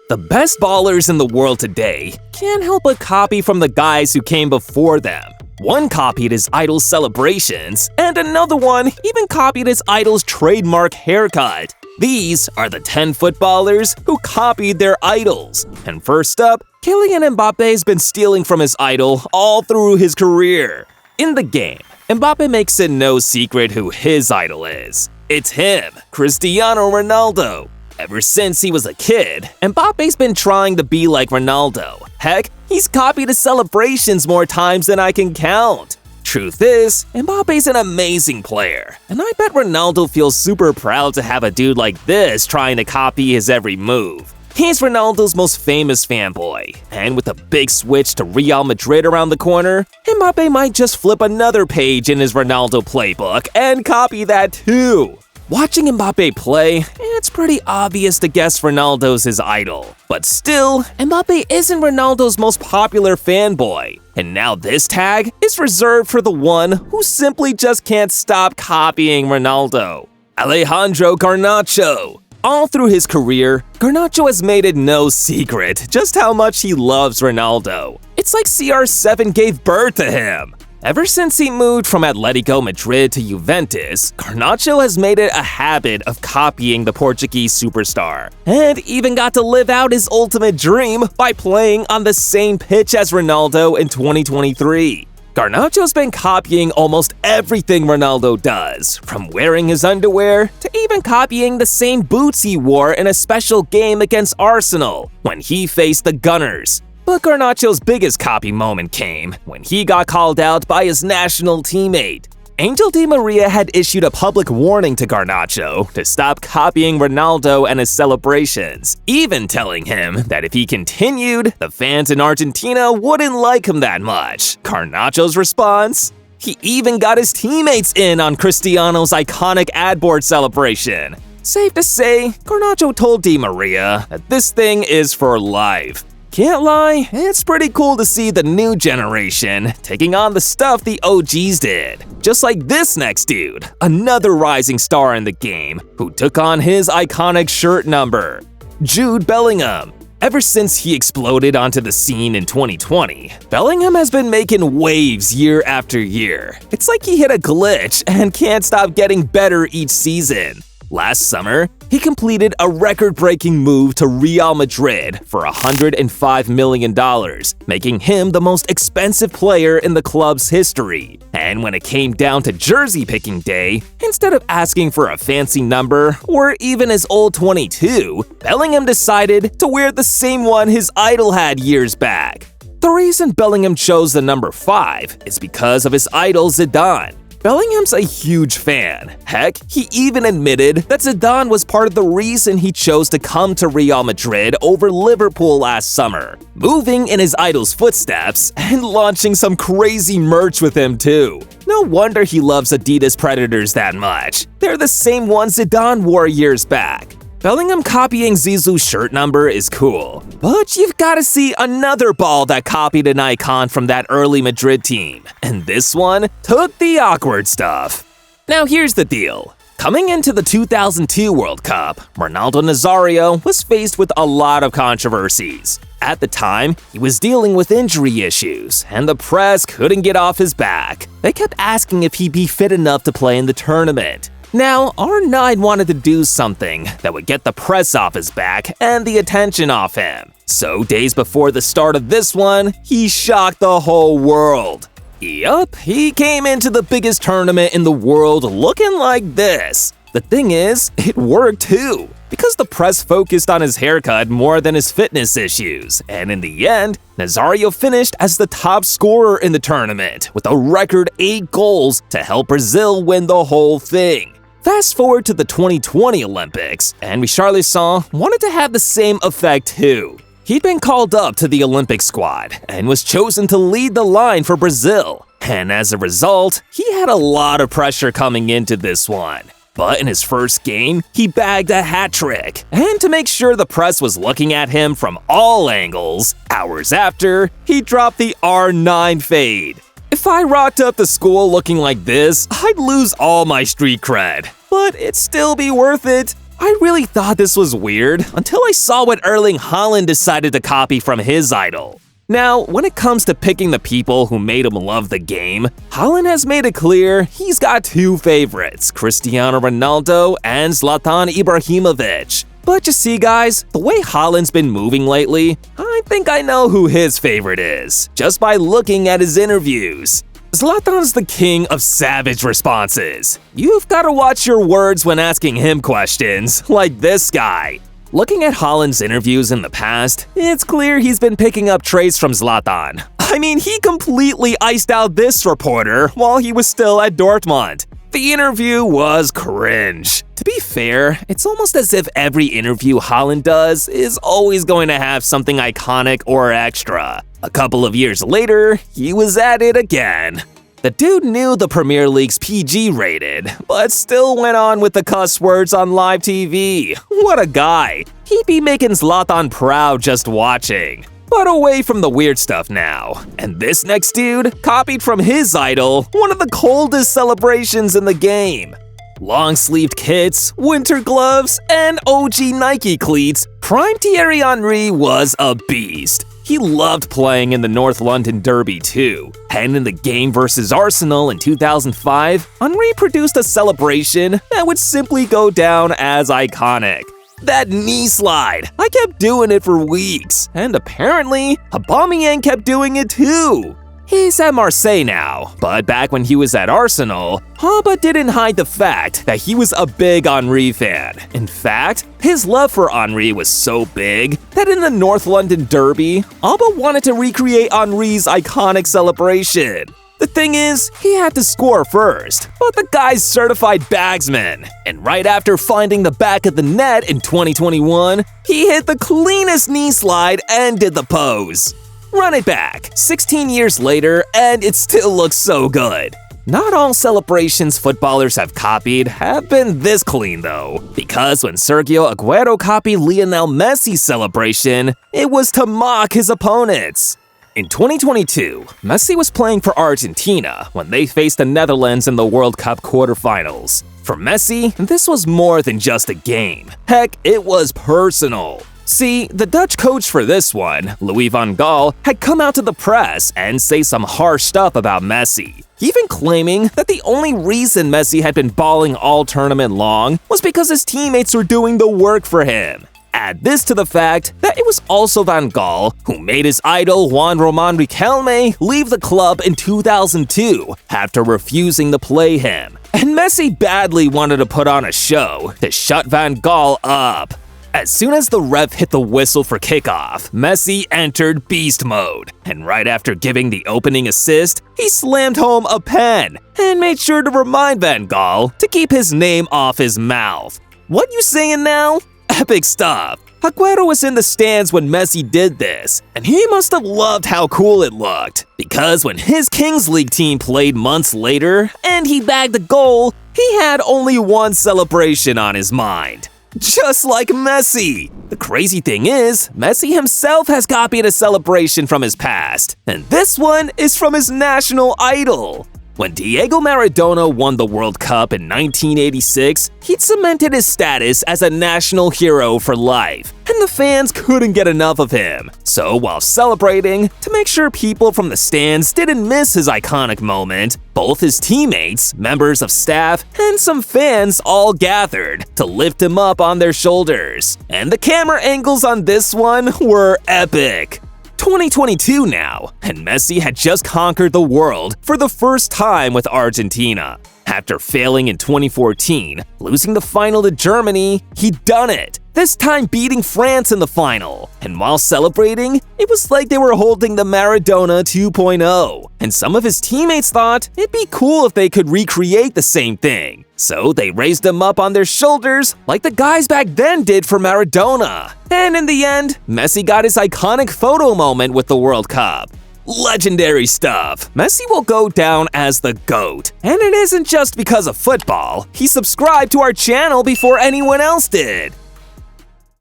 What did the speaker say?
The best ballers in the world today can't help but copy from the guys who came before them. One copied his idol's celebrations, and another one even copied his idol's trademark haircut. These are the 10 footballers who copied their idols. And first up, Kylian Mbappe has been stealing from his idol all through his career. In the game, Mbappe makes it no secret who his idol is. It's him, Cristiano Ronaldo. Ever since he was a kid, Mbappe's been trying to be like Ronaldo. Heck, he's copied his celebrations more times than I can count. Truth is, Mbappe's an amazing player, and I bet Ronaldo feels super proud to have a dude like this trying to copy his every move. He's Ronaldo's most famous fanboy, and with a big switch to Real Madrid around the corner, Mbappe might just flip another page in his Ronaldo playbook and copy that too. Watching Mbappe play, it's pretty obvious to guess Ronaldo's his idol. But still, Mbappe isn't Ronaldo's most popular fanboy. And now this tag is reserved for the one who simply just can't stop copying Ronaldo. Alejandro Garnacho. All through his career, Garnacho has made it no secret just how much he loves Ronaldo. It's like CR7 gave birth to him. Ever since he moved from Atletico Madrid to Juventus, Garnacho has made it a habit of copying the Portuguese superstar, and even got to live out his ultimate dream by playing on the same pitch as Ronaldo in 2023. Garnacho's been copying almost everything Ronaldo does, from wearing his underwear to even copying the same boots he wore in a special game against Arsenal when he faced the Gunners. But Garnacho's biggest copy moment came when he got called out by his national teammate. Angel Di Maria had issued a public warning to Garnacho to stop copying Ronaldo and his celebrations, even telling him that if he continued, the fans in Argentina wouldn't like him that much. Garnacho's response? He even got his teammates in on Cristiano's iconic ad board celebration. Safe to say, Garnacho told Di Maria that this thing is for life. Can't lie, it's pretty cool to see the new generation taking on the stuff the OGs did. Just like this next dude, another rising star in the game, who took on his iconic shirt number. Jude Bellingham. Ever since he exploded onto the scene in 2020, Bellingham has been making waves year after year. It's like he hit a glitch and can't stop getting better each season. Last summer, he completed a record-breaking move to Real Madrid for $105 million, making him the most expensive player in the club's history. And when it came down to jersey picking day, instead of asking for a fancy number or even his old 22, Bellingham decided to wear the same one his idol had years back. The reason Bellingham chose the number 5 is because of his idol Zidane. Bellingham's a huge fan. Heck, he even admitted that Zidane was part of the reason he chose to come to Real Madrid over Liverpool last summer, moving in his idol's footsteps and launching some crazy merch with him too. No wonder he loves Adidas Predators that much. They're the same ones Zidane wore years back. Bellingham copying Zizou's shirt number is cool, but you've got to see another ball that copied an icon from that early Madrid team, and this one took the awkward stuff. Now here's the deal. Coming into the 2002 World Cup, Ronaldo Nazario was faced with a lot of controversies. At the time, he was dealing with injury issues, and the press couldn't get off his back. They kept asking if he'd be fit enough to play in the tournament. Now, R9 wanted to do something that would get the press off his back and the attention off him. So days before the start of this one, he shocked the whole world. Yup, he came into the biggest tournament in the world looking like this. The thing is, it worked too, because the press focused on his haircut more than his fitness issues, and in the end, Nazario finished as the top scorer in the tournament with a record 8 goals to help Brazil win the whole thing. Fast forward to the 2020 Olympics, and Richarlison wanted to have the same effect too. He'd been called up to the Olympic squad and was chosen to lead the line for Brazil. And as a result, he had a lot of pressure coming into this one. But in his first game, he bagged a hat trick. And to make sure the press was looking at him from all angles, hours after, he dropped the R9 fade. If I rocked up to school looking like this, I'd lose all my street cred. But it'd still be worth it. I really thought this was weird until I saw what Erling Holland decided to copy from his idol. Now, when it comes to picking the people who made him love the game, Holland has made it clear he's got two favorites, Cristiano Ronaldo and Zlatan Ibrahimovic. But you see guys, the way Holland's been moving lately, I think I know who his favorite is, just by looking at his interviews. Zlatan's the king of savage responses. You've got to watch your words when asking him questions, like this guy. Looking at Holland's interviews in the past, it's clear he's been picking up traits from Zlatan. I mean, he completely iced out this reporter while he was still at Dortmund. The interview was cringe. To be fair, it's almost as if every interview Holland does is always going to have something iconic or extra. A couple of years later, he was at it again. The dude knew the Premier League's PG rated, but still went on with the cuss words on live TV. What a guy. He'd be making Zlatan proud just watching. But away from the weird stuff now. And this next dude copied from his idol one of the coldest celebrations in the game. Long-sleeved kits, winter gloves, and OG Nike cleats, prime Thierry Henry was a beast. He loved playing in the North London Derby too, and in the game versus Arsenal in 2005, Henry produced a celebration that would simply go down as iconic. That knee slide! I kept doing it for weeks, and apparently, Aubameyang kept doing it too. He's at Marseille now, but back when he was at Arsenal, Auba didn't hide the fact that he was a big Henry fan. In fact, his love for Henry was so big that in the North London Derby, Auba wanted to recreate Henry's iconic celebration. The thing is, he had to score first, but the guy's certified bagsman. And right after finding the back of the net in 2021, he hit the cleanest knee slide and did the pose. Run it back, 16 years later, and it still looks so good. Not all celebrations footballers have copied have been this clean though, because when Sergio Aguero copied Lionel Messi's celebration, it was to mock his opponents. In 2022, Messi was playing for Argentina when they faced the Netherlands in the World Cup quarterfinals. For Messi, this was more than just a game. Heck, it was personal. See, the Dutch coach for this one, Louis van Gaal, had come out to the press and say some harsh stuff about Messi, even claiming that the only reason Messi had been balling all tournament long was because his teammates were doing the work for him. Add this to the fact that it was also Van Gaal who made his idol Juan Roman Riquelme leave the club in 2002 after refusing to play him. And Messi badly wanted to put on a show to shut Van Gaal up. As soon as the ref hit the whistle for kickoff, Messi entered beast mode. And right after giving the opening assist, he slammed home a pen and made sure to remind Van Gaal to keep his name off his mouth. What you saying now? Epic stuff. Aguero was in the stands when Messi did this, and he must have loved how cool it looked. Because when his Kings League team played months later and he bagged a goal, he had only one celebration on his mind. Just like Messi! The crazy thing is, Messi himself has copied a celebration from his past, and this one is from his national idol. When Diego Maradona won the World Cup in 1986, he'd cemented his status as a national hero for life, and the fans couldn't get enough of him. So while celebrating, to make sure people from the stands didn't miss his iconic moment, both his teammates, members of staff, and some fans all gathered to lift him up on their shoulders. And the camera angles on this one were epic. 2022 now, and Messi had just conquered the world for the first time with Argentina. After failing in 2014, losing the final to Germany, he'd done it, this time beating France in the final. And while celebrating, it was like they were holding the Maradona 2.0. And some of his teammates thought it'd be cool if they could recreate the same thing. So they raised him up on their shoulders like the guys back then did for Maradona. And in the end, Messi got his iconic photo moment with the World Cup. Legendary stuff. Messi will go down as the GOAT. And it isn't just because of football. He subscribed to our channel before anyone else did.